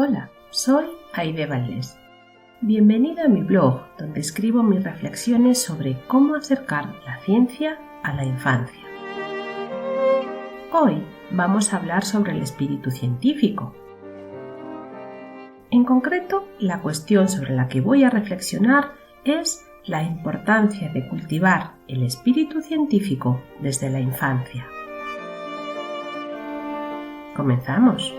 Hola, soy Aide Valdés. Bienvenido a mi blog, donde escribo mis reflexiones sobre cómo acercar la ciencia a la infancia. Hoy vamos a hablar sobre el espíritu científico. En concreto, la cuestión sobre la que voy a reflexionar es la importancia de cultivar el espíritu científico desde la infancia. Comenzamos.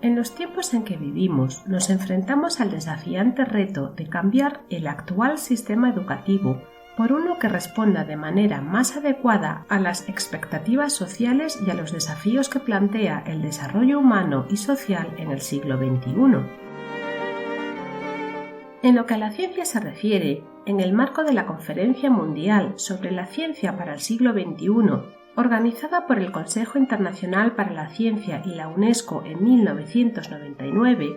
En los tiempos en que vivimos, nos enfrentamos al desafiante reto de cambiar el actual sistema educativo por uno que responda de manera más adecuada a las expectativas sociales y a los desafíos que plantea el desarrollo humano y social en el siglo XXI. En lo que a la ciencia se refiere, en el marco de la Conferencia Mundial sobre la Ciencia para el siglo XXI, organizada por el Consejo Internacional para la Ciencia y la UNESCO en 1999,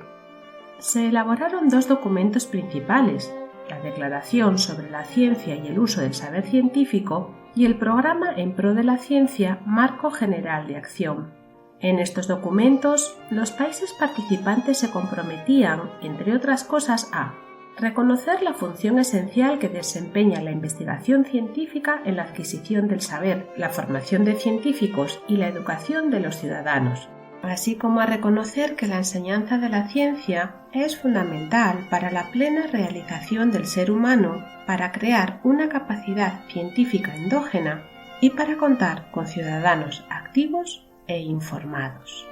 se elaboraron dos documentos principales: la Declaración sobre la Ciencia y el Uso del Saber Científico y el Programa en Pro de la Ciencia Marco General de Acción. En estos documentos, los países participantes se comprometían, entre otras cosas, a reconocer la función esencial que desempeña la investigación científica en la adquisición del saber, la formación de científicos y la educación de los ciudadanos, así como a reconocer que la enseñanza de la ciencia es fundamental para la plena realización del ser humano, para crear una capacidad científica endógena y para contar con ciudadanos activos e informados.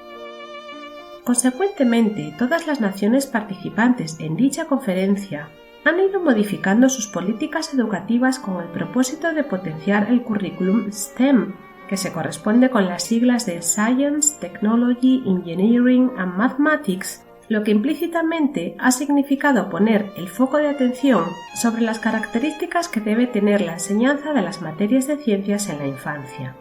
Consecuentemente, todas las naciones participantes en dicha conferencia han ido modificando sus políticas educativas con el propósito de potenciar el currículum STEM, que se corresponde con las siglas de Science, Technology, Engineering and Mathematics, lo que implícitamente ha significado poner el foco de atención sobre las características que debe tener la enseñanza de las materias de ciencias en la infancia.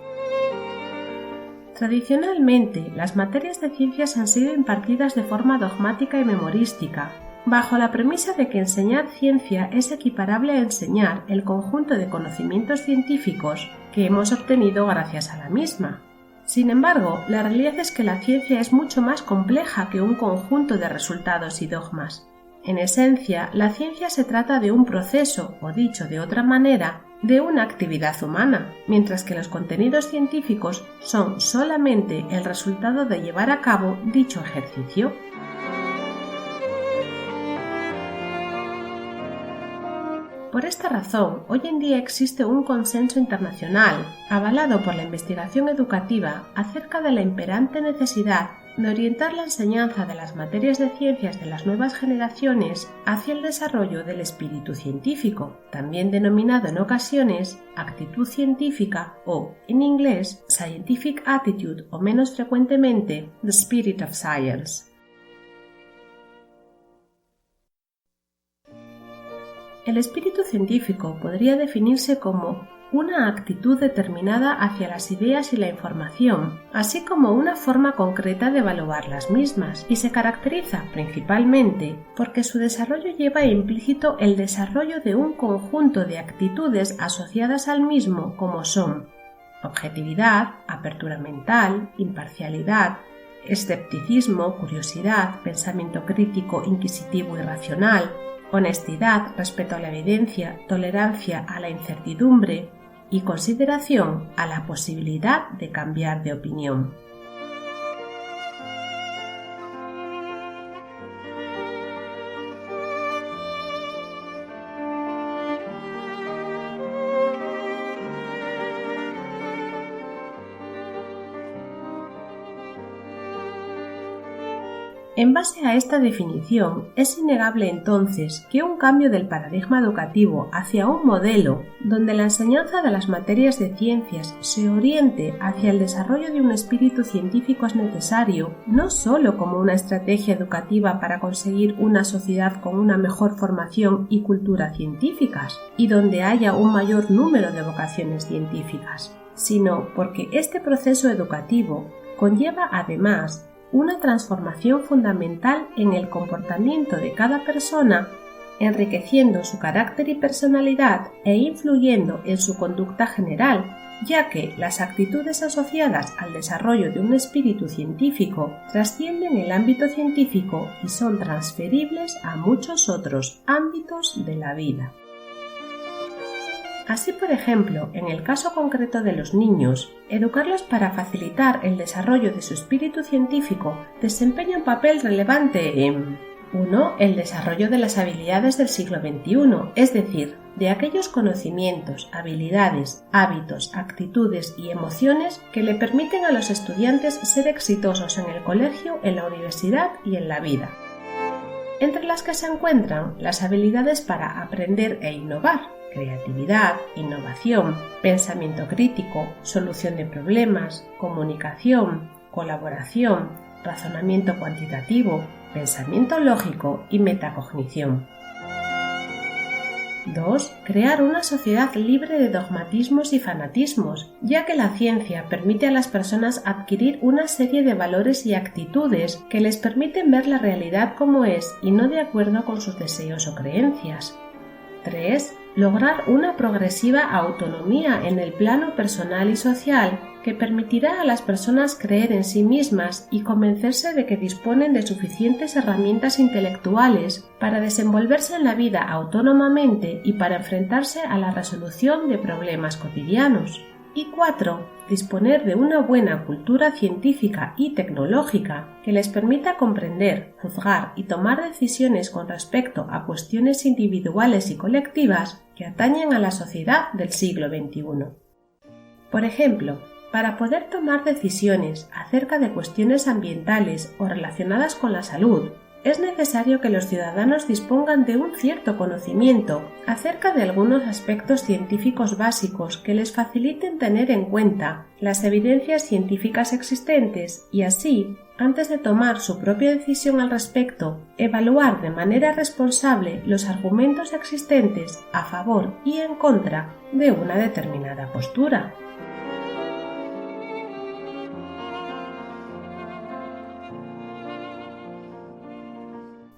Tradicionalmente, las materias de ciencias han sido impartidas de forma dogmática y memorística, bajo la premisa de que enseñar ciencia es equiparable a enseñar el conjunto de conocimientos científicos que hemos obtenido gracias a la misma. Sin embargo, la realidad es que la ciencia es mucho más compleja que un conjunto de resultados y dogmas. En esencia, la ciencia se trata de un proceso, o dicho de otra manera, de una actividad humana, mientras que los contenidos científicos son solamente el resultado de llevar a cabo dicho ejercicio. Por esta razón, hoy en día existe un consenso internacional, avalado por la investigación educativa, acerca de la imperante necesidad de orientar la enseñanza de las materias de ciencias de las nuevas generaciones hacia el desarrollo del espíritu científico, también denominado en ocasiones actitud científica o, en inglés, scientific attitude o menos frecuentemente, the spirit of science. El espíritu científico podría definirse como una actitud determinada hacia las ideas y la información, así como una forma concreta de evaluar las mismas, y se caracteriza principalmente porque su desarrollo lleva implícito el desarrollo de un conjunto de actitudes asociadas al mismo, como son objetividad, apertura mental, imparcialidad, escepticismo, curiosidad, pensamiento crítico, inquisitivo y racional, honestidad, respeto a la evidencia, tolerancia a la incertidumbre y consideración a la posibilidad de cambiar de opinión. En base a esta definición, es innegable entonces que un cambio del paradigma educativo hacia un modelo donde la enseñanza de las materias de ciencias se oriente hacia el desarrollo de un espíritu científico es necesario, no solo como una estrategia educativa para conseguir una sociedad con una mejor formación y cultura científicas, y donde haya un mayor número de vocaciones científicas, sino porque este proceso educativo conlleva además una transformación fundamental en el comportamiento de cada persona, enriqueciendo su carácter y personalidad e influyendo en su conducta general, ya que las actitudes asociadas al desarrollo de un espíritu científico trascienden el ámbito científico y son transferibles a muchos otros ámbitos de la vida. Así, por ejemplo, en el caso concreto de los niños, educarlos para facilitar el desarrollo de su espíritu científico desempeña un papel relevante en 1. El desarrollo de las habilidades del siglo XXI, es decir, de aquellos conocimientos, habilidades, hábitos, actitudes y emociones que le permiten a los estudiantes ser exitosos en el colegio, en la universidad y en la vida. Entre las que se encuentran las habilidades para aprender e innovar, creatividad, innovación, pensamiento crítico, solución de problemas, comunicación, colaboración, razonamiento cuantitativo, pensamiento lógico y metacognición. 2. Crear una sociedad libre de dogmatismos y fanatismos, ya que la ciencia permite a las personas adquirir una serie de valores y actitudes que les permiten ver la realidad como es y no de acuerdo con sus deseos o creencias. 3. Lograr una progresiva autonomía en el plano personal y social que permitirá a las personas creer en sí mismas y convencerse de que disponen de suficientes herramientas intelectuales para desenvolverse en la vida autónomamente y para enfrentarse a la resolución de problemas cotidianos. Y 4. Disponer de una buena cultura científica y tecnológica que les permita comprender, juzgar y tomar decisiones con respecto a cuestiones individuales y colectivas que atañen a la sociedad del siglo XXI. Por ejemplo, para poder tomar decisiones acerca de cuestiones ambientales o relacionadas con la salud, es necesario que los ciudadanos dispongan de un cierto conocimiento acerca de algunos aspectos científicos básicos que les faciliten tener en cuenta las evidencias científicas existentes y así, antes de tomar su propia decisión al respecto, evaluar de manera responsable los argumentos existentes a favor y en contra de una determinada postura.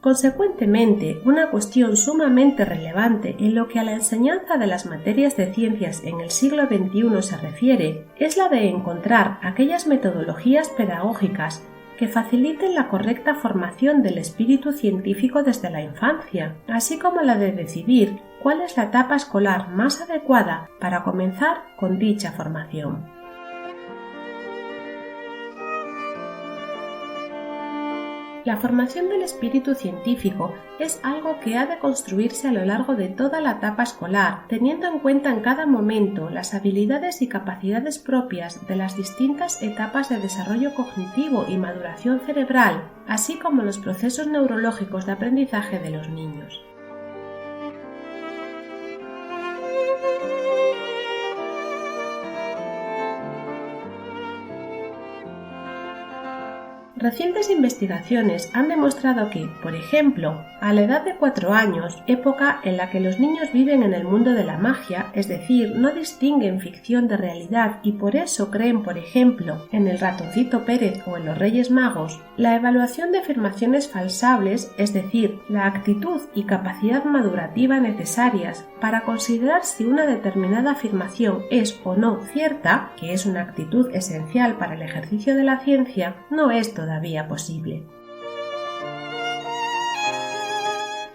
Consecuentemente, una cuestión sumamente relevante en lo que a la enseñanza de las materias de ciencias en el siglo XXI se refiere es la de encontrar aquellas metodologías pedagógicas que faciliten la correcta formación del espíritu científico desde la infancia, así como la de decidir cuál es la etapa escolar más adecuada para comenzar con dicha formación. La formación del espíritu científico es algo que ha de construirse a lo largo de toda la etapa escolar, teniendo en cuenta en cada momento las habilidades y capacidades propias de las distintas etapas de desarrollo cognitivo y maduración cerebral, así como los procesos neurológicos de aprendizaje de los niños. Recientes investigaciones han demostrado que, por ejemplo, a la edad de 4 años, época en la que los niños viven en el mundo de la magia, es decir, no distinguen ficción de realidad y por eso creen, por ejemplo, en el Ratoncito Pérez o en los Reyes Magos, la evaluación de afirmaciones falsables, es decir, la actitud y capacidad madurativa necesarias para considerar si una determinada afirmación es o no cierta, que es una actitud esencial para el ejercicio de la ciencia, no es todavía posible.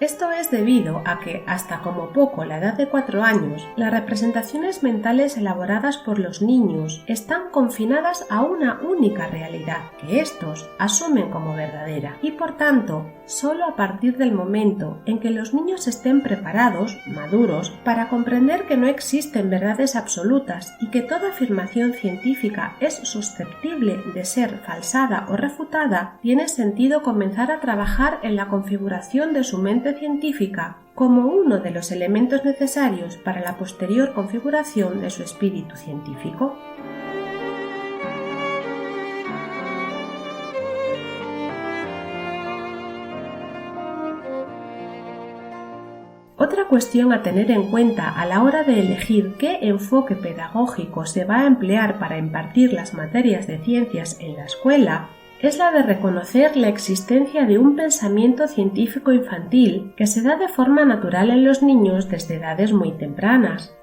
Esto es debido a que, hasta como poco la edad de 4 años, las representaciones mentales elaboradas por los niños están confinadas a una única realidad, que estos asumen como verdadera, y por tanto, solo a partir del momento en que los niños estén preparados, maduros, para comprender que no existen verdades absolutas y que toda afirmación científica es susceptible de ser falsada o refutada, tiene sentido comenzar a trabajar en la configuración de su mente científica como uno de los elementos necesarios para la posterior configuración de su espíritu científico. Otra cuestión a tener en cuenta a la hora de elegir qué enfoque pedagógico se va a emplear para impartir las materias de ciencias en la escuela es la de reconocer la existencia de un pensamiento científico infantil que se da de forma natural en los niños desde edades muy tempranas.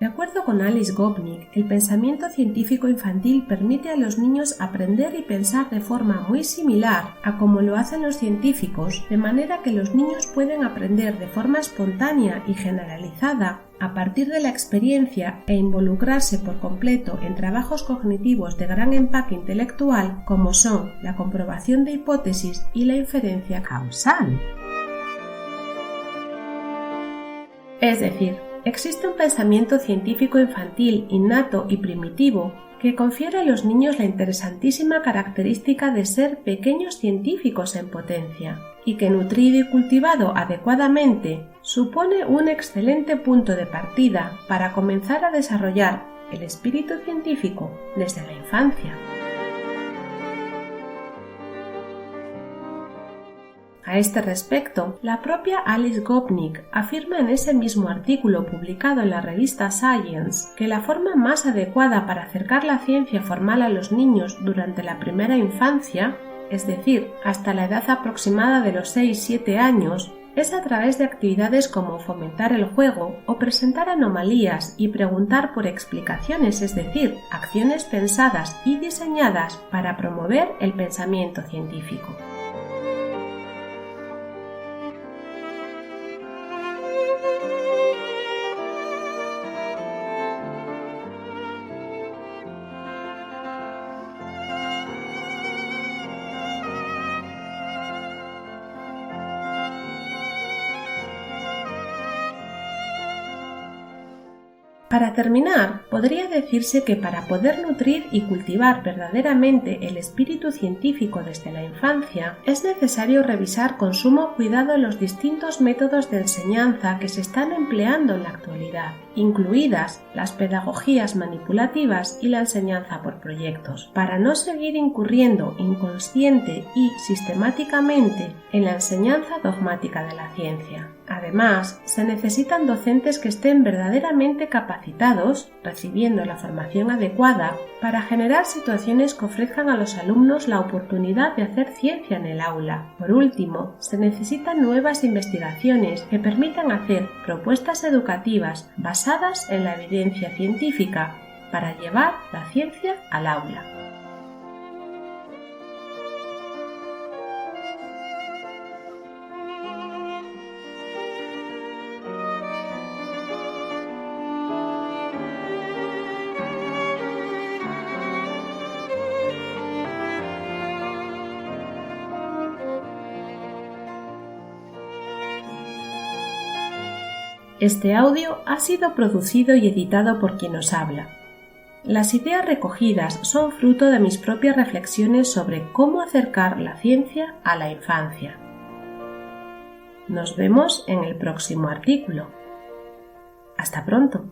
De acuerdo con Alice Gopnik, el pensamiento científico infantil permite a los niños aprender y pensar de forma muy similar a como lo hacen los científicos, de manera que los niños pueden aprender de forma espontánea y generalizada a partir de la experiencia e involucrarse por completo en trabajos cognitivos de gran empaque intelectual como son la comprobación de hipótesis y la inferencia causal. Es decir, existe un pensamiento científico infantil innato y primitivo que confiere a los niños la interesantísima característica de ser pequeños científicos en potencia, y que nutrido y cultivado adecuadamente supone un excelente punto de partida para comenzar a desarrollar el espíritu científico desde la infancia. A este respecto, la propia Alice Gopnik afirma en ese mismo artículo publicado en la revista Science que la forma más adecuada para acercar la ciencia formal a los niños durante la primera infancia, es decir, hasta la edad aproximada de los 6-7 años, es a través de actividades como fomentar el juego o presentar anomalías y preguntar por explicaciones, es decir, acciones pensadas y diseñadas para promover el pensamiento científico. Para terminar, podría decirse que para poder nutrir y cultivar verdaderamente el espíritu científico desde la infancia, es necesario revisar con sumo cuidado los distintos métodos de enseñanza que se están empleando en la actualidad, incluidas las pedagogías manipulativas y la enseñanza por proyectos, para no seguir incurriendo inconsciente y sistemáticamente en la enseñanza dogmática de la ciencia. Además, se necesitan docentes que estén verdaderamente capacitados, recibiendo la formación adecuada, para generar situaciones que ofrezcan a los alumnos la oportunidad de hacer ciencia en el aula. Por último, se necesitan nuevas investigaciones que permitan hacer propuestas educativas basadas en la evidencia científica para llevar la ciencia al aula. Este audio ha sido producido y editado por quien os habla. Las ideas recogidas son fruto de mis propias reflexiones sobre cómo acercar la ciencia a la infancia. Nos vemos en el próximo artículo. Hasta pronto.